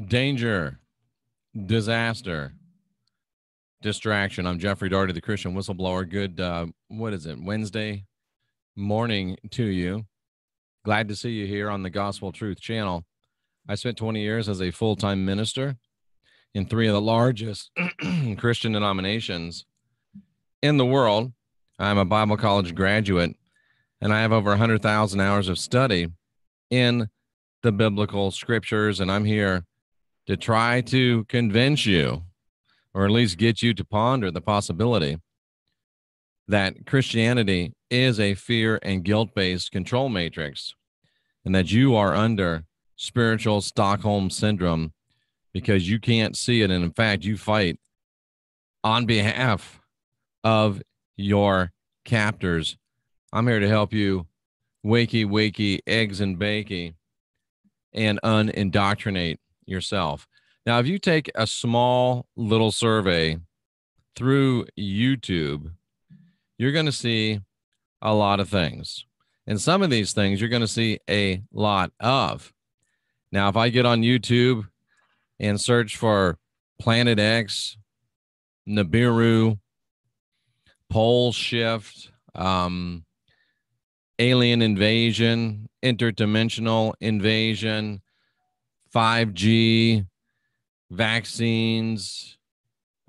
danger, disaster, distraction. I'm Jeffrey Daugherty, the Christian Whistleblower. Good, Wednesday morning to you. Glad to see you here on the Gospel Truth channel. I spent 20 years as a full-time minister in 3 of the largest Christian denominations in the world. I'm a Bible college graduate, and I have over 100,000 hours of study in the biblical scriptures, and I'm here to try to convince you, or at least get you to ponder the possibility that Christianity is a fear and guilt-based control matrix, and that you are under spiritual Stockholm syndrome because you can't see it, and in fact, you fight on behalf of your captors. I'm here to help you wakey, eggs and bakey, and unindoctrinate yourself. Now, if you take a small little survey through YouTube, you're going to see a lot of things. And some of these things you're going to see a lot of. Now, if I get on YouTube and search for Planet X, Nibiru, pole shift, alien invasion, interdimensional invasion, 5G, vaccines,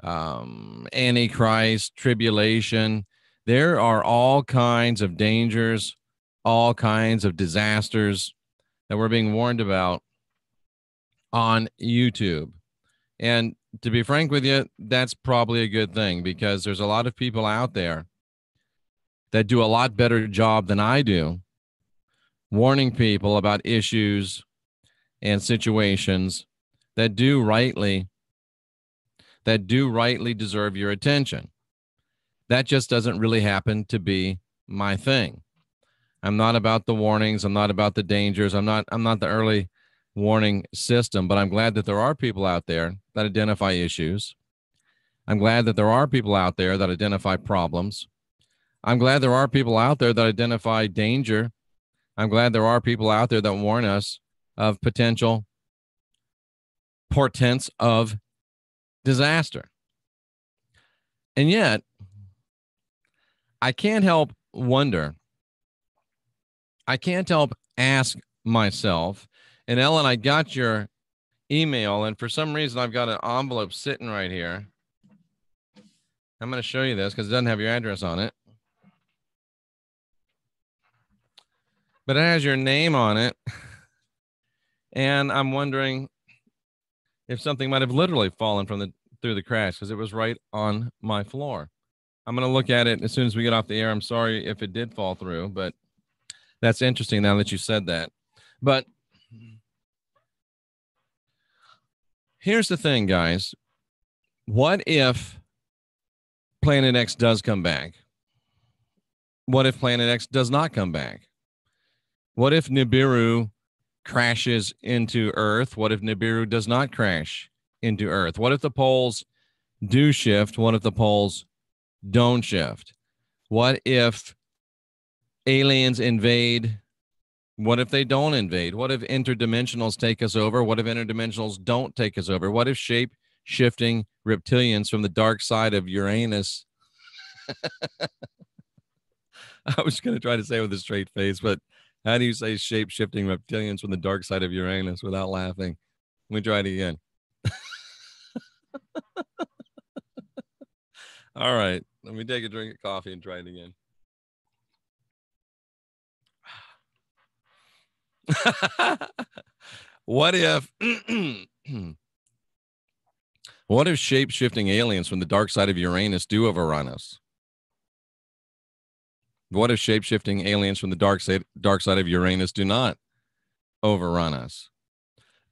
Antichrist, tribulation. There are all kinds of dangers, all kinds of disasters that we're being warned about on YouTube. And to be frank with you, that's probably a good thing, because there's a lot of people out there that do a lot better job than I do warning people about issues and situations that do rightly deserve your attention. That just doesn't really happen to be my thing. I'm not about the warnings. I'm not about the dangers. I'm not the early warning system, but I'm glad that there are people out there that identify issues. I'm glad that there are people out there that identify problems. I'm glad there are people out there that identify danger. I'm glad there are people out there that warn us of potential portents of disaster. And yet, I can't help wonder. I can't help ask myself, and Ellen, I got your email, and for some reason, I've got an envelope sitting right here. I'm going to show you this because it doesn't have your address on it, but it has your name on it. And I'm wondering if something might have literally fallen through the crash, because it was right on my floor. I'm going to look at it as soon as we get off the air. I'm sorry if it did fall through, but that's interesting now that you said that. But here's the thing, guys. What if Planet X does come back? What if Planet X does not come back? What if Nibiru crashes into Earth? What if Nibiru does not crash into Earth? What if the poles do shift? What if the poles don't shift? What if aliens invade? What if they don't invade? What if interdimensionals take us over? What if interdimensionals don't take us over? What if shape-shifting reptilians from the dark side of Uranus? I was going to try to say it with a straight face, but how do you say shape-shifting reptilians from the dark side of Uranus without laughing? Let me try it again. All right. Let me take a drink of coffee and try it again. What if shape-shifting aliens from the dark side of Uranus do overrun us? What if shape-shifting aliens from the dark side of Uranus do not overrun us?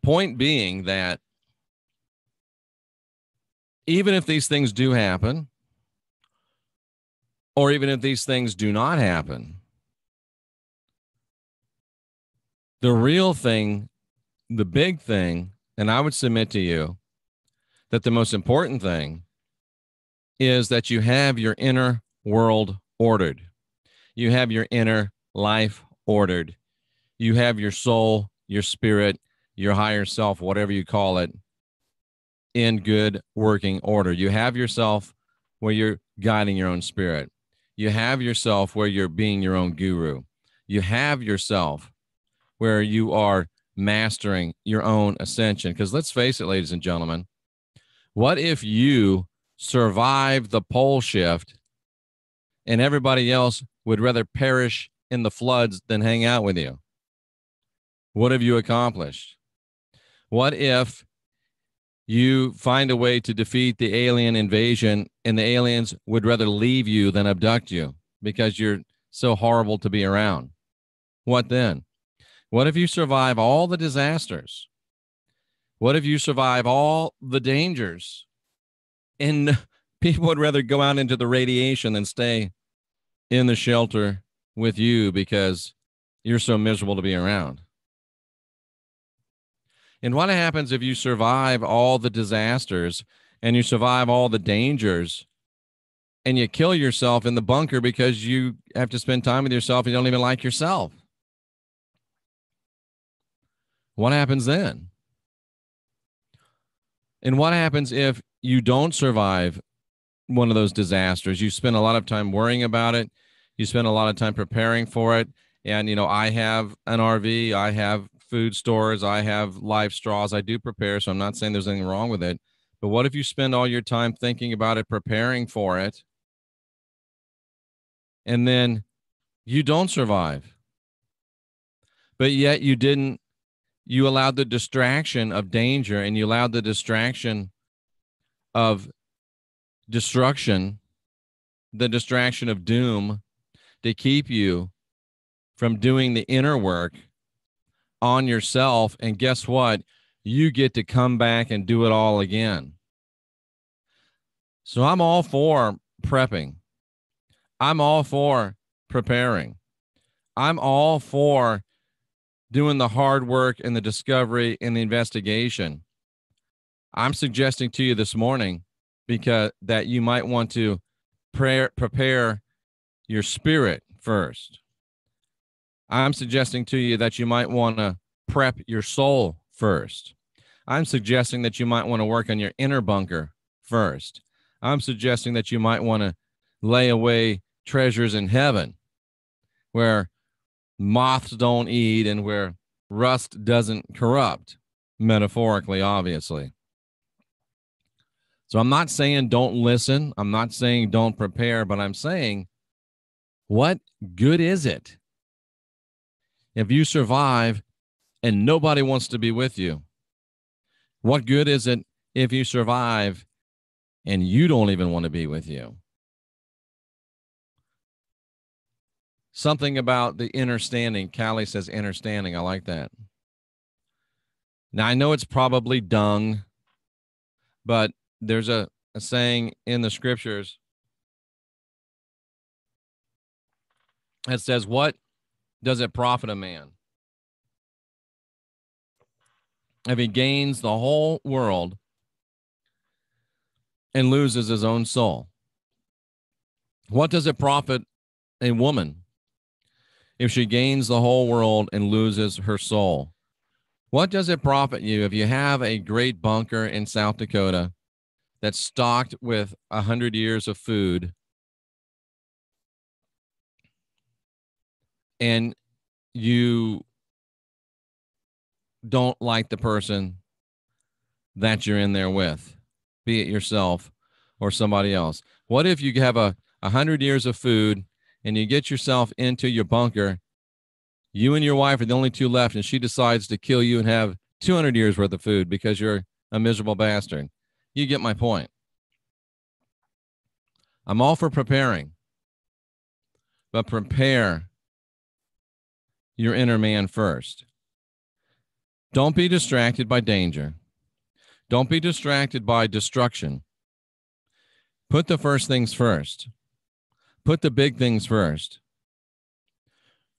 Point being that even if these things do happen, or even if these things do not happen, the real thing, the big thing, and I would submit to you that the most important thing is that you have your inner world ordered. You have your inner life ordered. You have your soul, your spirit, your higher self, whatever you call it, in good working order. You have yourself where you're guiding your own spirit. You have yourself where you're being your own guru. You have yourself where you are mastering your own ascension. Because let's face it, ladies and gentlemen, what if you survive the pole shift and everybody else would rather perish in the floods than hang out with you? What have you accomplished? What if you find a way to defeat the alien invasion and the aliens would rather leave you than abduct you because you're so horrible to be around? What then? What if you survive all the disasters? What if you survive all the dangers and people would rather go out into the radiation than stay in the shelter with you because you're so miserable to be around? And what happens if you survive all the disasters and you survive all the dangers and you kill yourself in the bunker because you have to spend time with yourself and you don't even like yourself? What happens then? And what happens if you don't survive one of those disasters? You spend a lot of time worrying about it. You spend a lot of time preparing for it. And, I have an RV. I have food stores. I have life straws. I do prepare, so I'm not saying there's anything wrong with it. But what if you spend all your time thinking about it, preparing for it, and then you don't survive? But yet you allowed the distraction of danger and you allowed the distraction of destruction, the distraction of doom to keep you from doing the inner work on yourself. And guess what? You get to come back and do it all again. So I'm all for prepping. I'm all for preparing. I'm all for doing the hard work and the discovery and the investigation. I'm suggesting to you this morning because that you might want to prepare your spirit first. I'm suggesting to you that you might want to prep your soul first. I'm suggesting that you might want to work on your inner bunker first. I'm suggesting that you might want to lay away treasures in heaven where moths don't eat and where rust doesn't corrupt, metaphorically, obviously. So I'm not saying don't listen. I'm not saying don't prepare, but I'm saying, what good is it if you survive and nobody wants to be with you? What good is it if you survive and you don't even want to be with you? Something about the inner standing. Callie says inner standing. I like that. Now, I know it's probably dung, but there's a saying in the scriptures that says, what does it profit a man if he gains the whole world and loses his own soul? What does it profit a woman if she gains the whole world and loses her soul? What does it profit you if you have a great bunker in South Dakota that's stocked with 100 years of food and you don't like the person that you're in there with, be it yourself or somebody else? What if you have 100 years of food and you get yourself into your bunker, you and your wife are the only two left, and she decides to kill you and have 200 years worth of food because you're a miserable bastard? You get my point. I'm all for preparing, but prepare your inner man first. Don't be distracted by danger. Don't be distracted by destruction. Put the first things first. Put the big things first.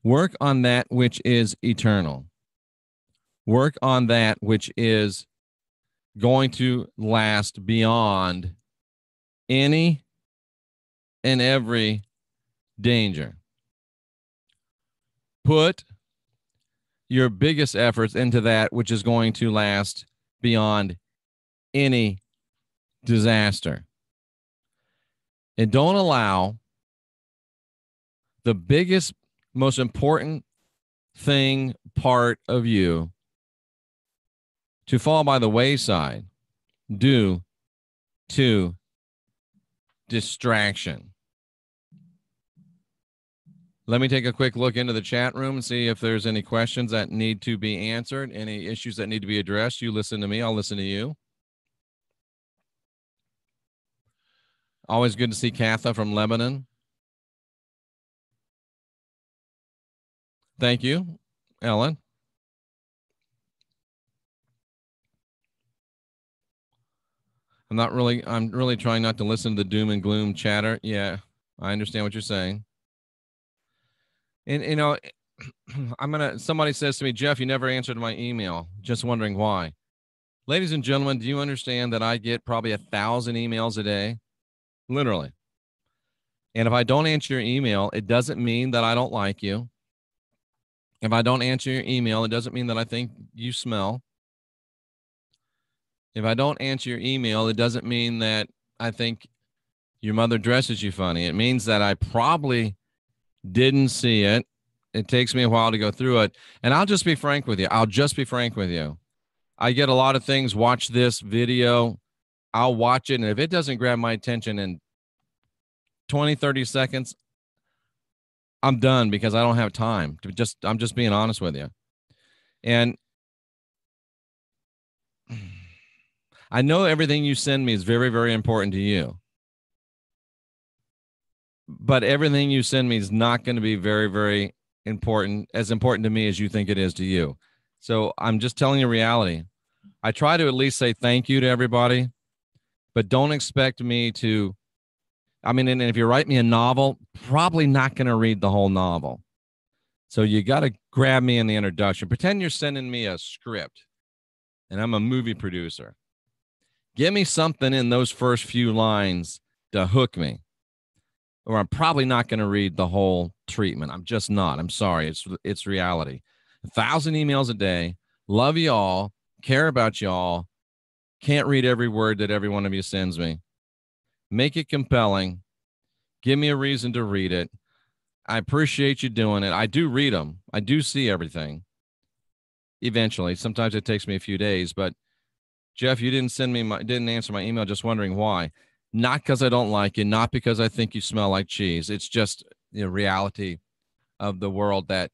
Work on that which is eternal. Work on that which is going to last beyond any and every danger. Put your biggest efforts into that which is going to last beyond any disaster. And don't allow the biggest, most important part of you to fall by the wayside due to distraction. Let me take a quick look into the chat room and see if there's any questions that need to be answered, any issues that need to be addressed. You listen to me, I'll listen to you. Always good to see Katha from Lebanon. Thank you, Ellen. I'm really trying not to listen to the doom and gloom chatter. Yeah, I understand what you're saying. And, you know, somebody says to me, Jeff, you never answered my email. Just wondering why. Ladies and gentlemen, do you understand that I get probably 1,000 emails a day? Literally. And if I don't answer your email, it doesn't mean that I don't like you. If I don't answer your email, it doesn't mean that I think you smell. If I don't answer your email, it doesn't mean that I think your mother dresses you funny. It means that I probably didn't see it. It takes me a while to go through it. And I'll just be frank with you. I get a lot of things. Watch this video. I'll watch it. And if it doesn't grab my attention in 20, 30 seconds, I'm done because I don't have time. I'm just being honest with you. And I know everything you send me is very, very important to you. But everything you send me is not going to be very, very important, as important to me as you think it is to you. So I'm just telling you reality. I try to at least say thank you to everybody, but don't expect me to. I mean, and if you write me a novel, probably not going to read the whole novel. So you got to grab me in the introduction. Pretend you're sending me a script and I'm a movie producer. Give me something in those first few lines to hook me, or I'm probably not going to read the whole treatment. I'm just not. I'm sorry. It's reality. 1,000 emails a day. Love you all. Care about you all. Can't read every word that every one of you sends me. Make it compelling. Give me a reason to read it. I appreciate you doing it. I do read them. I do see everything. Eventually. Sometimes it takes me a few days, but Jeff, you didn't answer my email. Just wondering why. Not because I don't like you, not because I think you smell like cheese. It's just the reality of the world that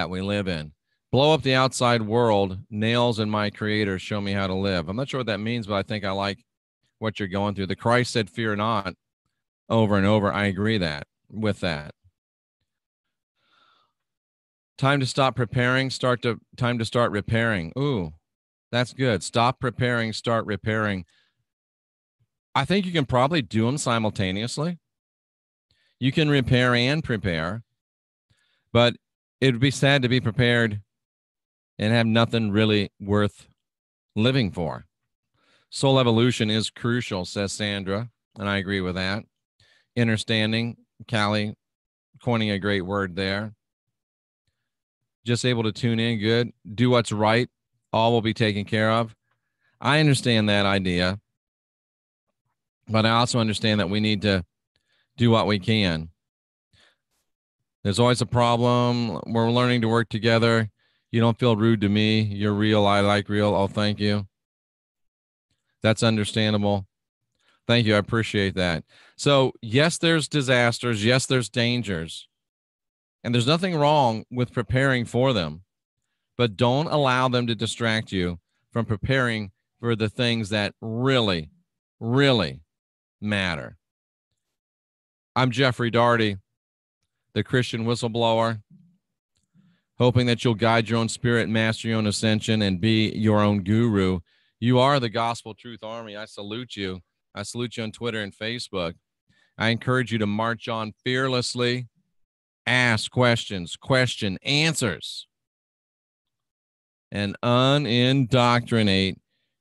we live in. Blow up the outside world. Nails in my creator show me how to live. I'm not sure what that means, but I think I like what you're going through. The Christ said, fear not, over and over. I agree with that. Time to stop preparing. Time to start repairing. Ooh, that's good. Stop preparing, start repairing. I think you can probably do them simultaneously. You can repair and prepare, but it would be sad to be prepared and have nothing really worth living for. Soul evolution is crucial, says Sandra, and I agree with that. Understanding, Callie coining a great word there. Just able to tune in, good. Do what's right. All will be taken care of. I understand that idea, but I also understand that we need to do what we can. There's always a problem. We're learning to work together. You don't feel rude to me. You're real. I like real. Oh, thank you. That's understandable. Thank you. I appreciate that. So, yes, there's disasters. Yes, there's dangers. And there's nothing wrong with preparing for them. But don't allow them to distract you from preparing for the things that really, really matter. I'm Jeffrey Daugherty, the Christian whistleblower, hoping that you'll guide your own spirit, master your own ascension, and be your own guru. You are the Gospel Truth Army. I salute you. I salute you on Twitter and Facebook. I encourage you to march on fearlessly, ask questions, question answers, and unindoctrinate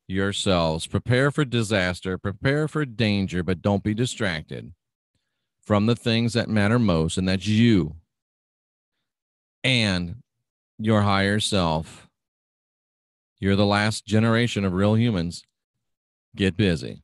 yourselves. Prepare for disaster, prepare for danger, but don't be distracted from the things that matter most, and that's you and your higher self. You're the last generation of real humans. Get busy.